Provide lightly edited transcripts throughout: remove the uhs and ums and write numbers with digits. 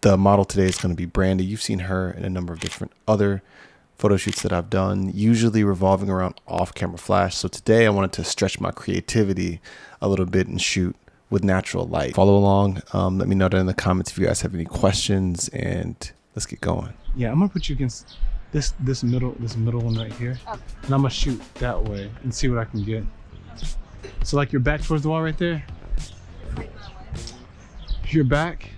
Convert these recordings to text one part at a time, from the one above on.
The model today is going to be Brandy. You've seen her in a number of different other photo shoots that I've done, usually revolving around off-camera flash. So today I wanted to stretch my creativity a little bit and shoot with natural light. Follow along. Let me know down in the comments if you guys have any questions, and let's get going. Yeah, I'm gonna put you against this middle one right here, and I'm gonna shoot that way and see what I can get. So like your back towards the wall right there. Your back.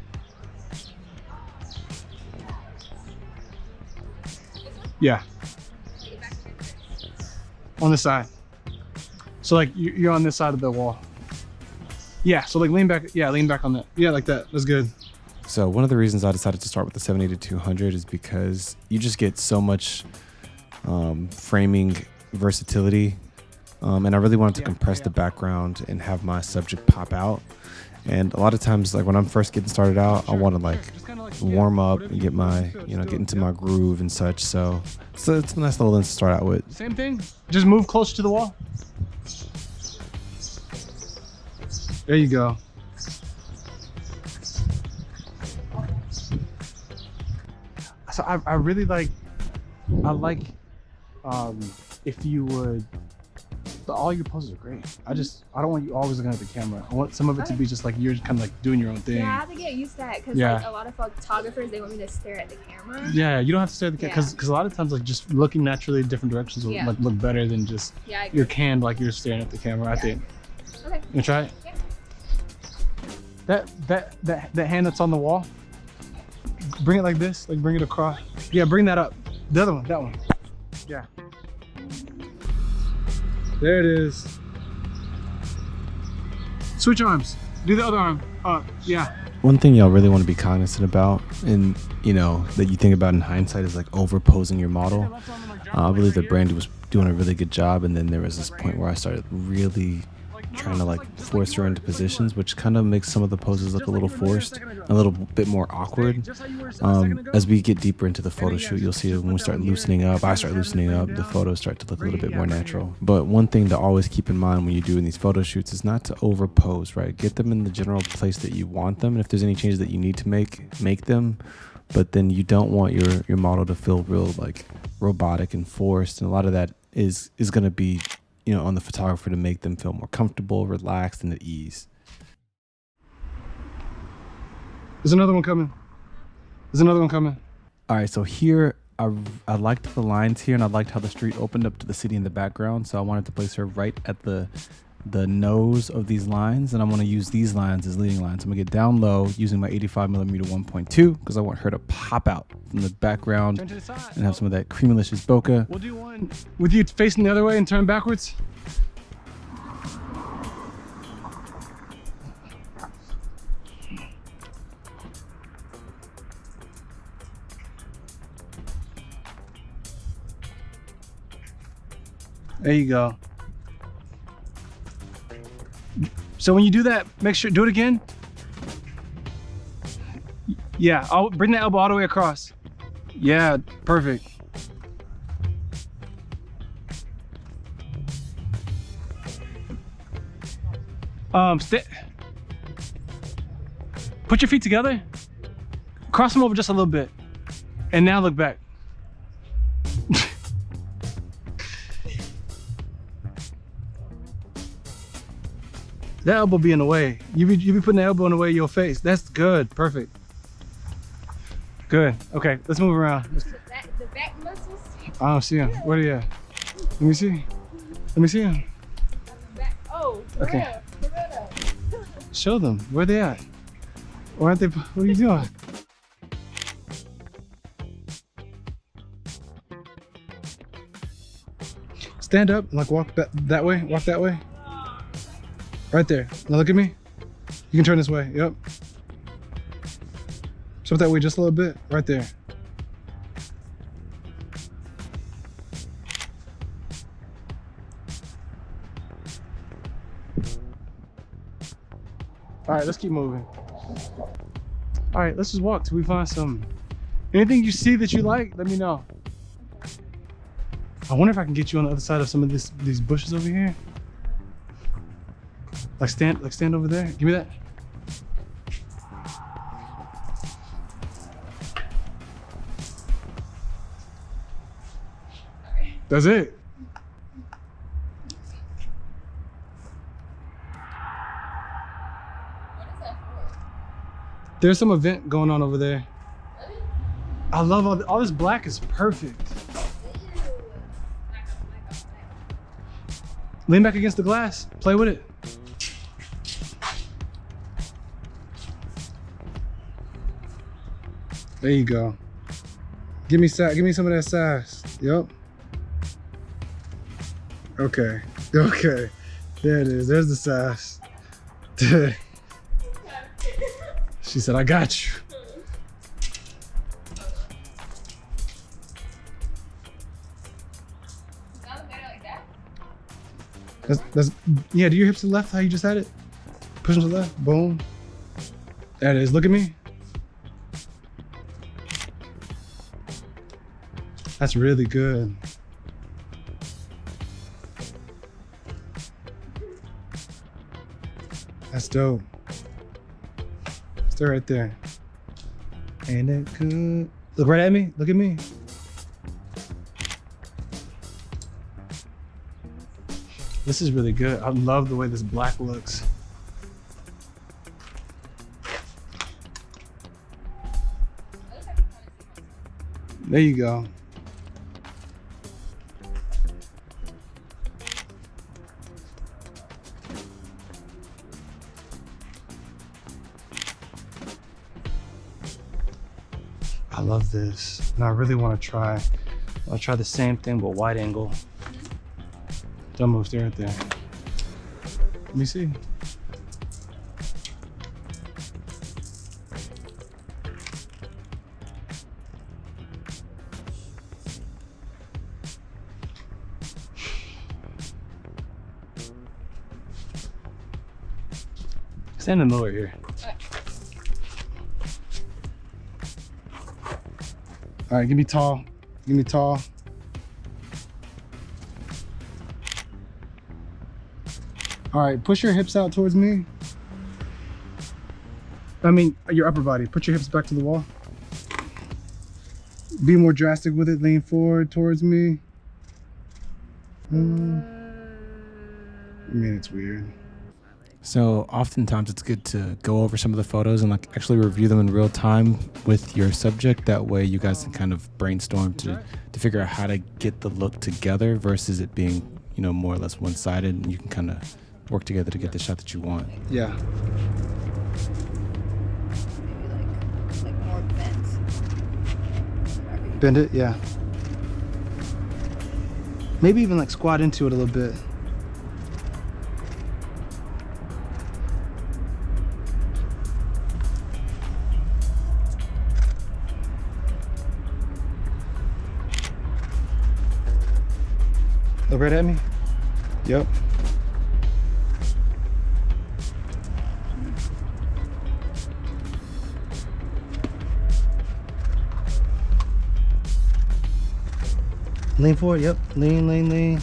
Yeah. On the side. So like you're on this side of the wall. Yeah, so like lean back. Yeah, lean back on that. Yeah, like that. That's good. So one of the reasons I decided to start with the 70-200 is because you just get so much framing versatility. And I really wanted to compress the background and have my subject pop out. And a lot of times, like when I'm first getting started out, I want to like warm up and get my, get into my groove and such. So it's a nice little lens to start out with. Same thing. Just move closer to the wall. There you go. So I really like, if you would, all your poses are great. I don't want you always looking at the camera. I want some of it to be just like you're kind of like doing your own thing. Yeah, I have to get used to that because like a lot of photographers, they want me to stare at the camera. Yeah, you don't have to stare at the camera because a lot of times like just looking naturally in different directions will like look better than just your canned like you're staring at the camera. I think. Okay. You wanna try it? Yeah. That hand that's on the wall. Bring it like this, like bring it across. Yeah, bring that up. The other one, that one. Yeah. There it is. Switch arms. Do the other arm. Yeah. One thing y'all really want to be cognizant about, and that you think about in hindsight, is like overposing your model. I believe that Brandy was doing a really good job, and then there was this point where I started really trying to like force her into positions, which kind of makes some of the poses look a little forced, a little bit more awkward. As we get deeper into the photo shoot, you'll see when we start loosening up, I start loosening up, the photos start to look a little bit more natural. But one thing to always keep in mind when you're doing these photo shoots is not to overpose, right? Get them in the general place that you want them, and if there's any changes that you need to make them. But then you don't want your model to feel real like robotic and forced, and a lot of that is going to be on the photographer to make them feel more comfortable, relaxed, and at ease. There's another one coming. There's another one coming. All right, so here I liked the lines here, and I liked how the street opened up to the city in the background. So I wanted to place her right at the nose of these lines, and I'm going to use these lines as leading lines. I'm going to get down low using my 85mm 1.2 because I want her to pop out from the background and have some of that creamylicious bokeh. We'll do one with you facing the other way and turn backwards. There you go. So when you do that, make sure, do it again. Yeah, I'll bring the elbow all the way across. Yeah, perfect. Put your feet together, cross them over just a little bit, and now look back. That elbow be in the way. You be putting the elbow in the way of your face. That's good. Perfect. Good. Okay, let's move around. The back muscles. I don't see him. Where are you at? Let me see. Let me see him. Oh, okay. Show them. Where they at? Why aren't they? What are you doing? Stand up and like walk that way. Walk that way. Right there. Now look at me. You can turn this way. Yep. Step that way just a little bit. Right there. All right, let's keep moving. All right, let's just walk till we find some. Anything you see that you like, let me know. I wonder if I can get you on the other side of some of these bushes over here. Like stand over there. Give me that. That's it. What is that for? There's some event going on over there. Really? I love all this black is perfect. Lean back against the glass. Play with it. There you go. Give me some of that sass. Yep. Okay. Okay. There it is. There's the sass. She said, I got you. Sounds better like that? That's yeah, do your hips to the left how you just had it? Push them to the left. Boom. There it is. Look at me. That's really good. That's dope. Stay right there. Ain't it good? Look right at me. Look at me. This is really good. I love the way this black looks. There you go. I love this, and I really want to try. I'll try the same thing but wide angle. Don't move, stay right there. Let me see. Stand in the middle right here. All right, give me tall. Give me tall. All right, push your hips out towards me. I mean, your upper body. Put your hips back to the wall. Be more drastic with it. Lean forward towards me. I mean, it's weird. So oftentimes it's good to go over some of the photos and like actually review them in real time with your subject. That way you guys can kind of brainstorm to figure out how to get the look together versus it being, you know, more or less one-sided, and you can kind of work together to get the shot that you want. Yeah. Maybe like more bent. Bend it, yeah. Maybe even like squat into it a little bit. Look right at me. Yep. Lean forward. Yep. Lean, lean, lean.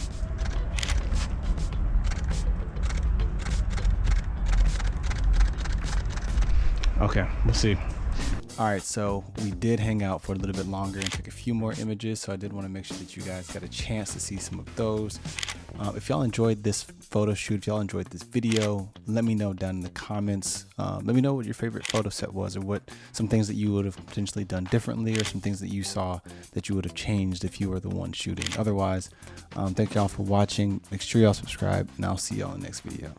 Okay, we'll see. All right, so we did hang out for a little bit longer and took a few more images, so I did want to make sure that you guys got a chance to see some of those. If y'all enjoyed this photo shoot, if y'all enjoyed this video, let me know down in the comments. Let me know what your favorite photo set was, or what some things that you would have potentially done differently, or some things that you saw that you would have changed if you were the one shooting. Otherwise, thank y'all for watching. Make sure y'all subscribe, and I'll see y'all in the next video.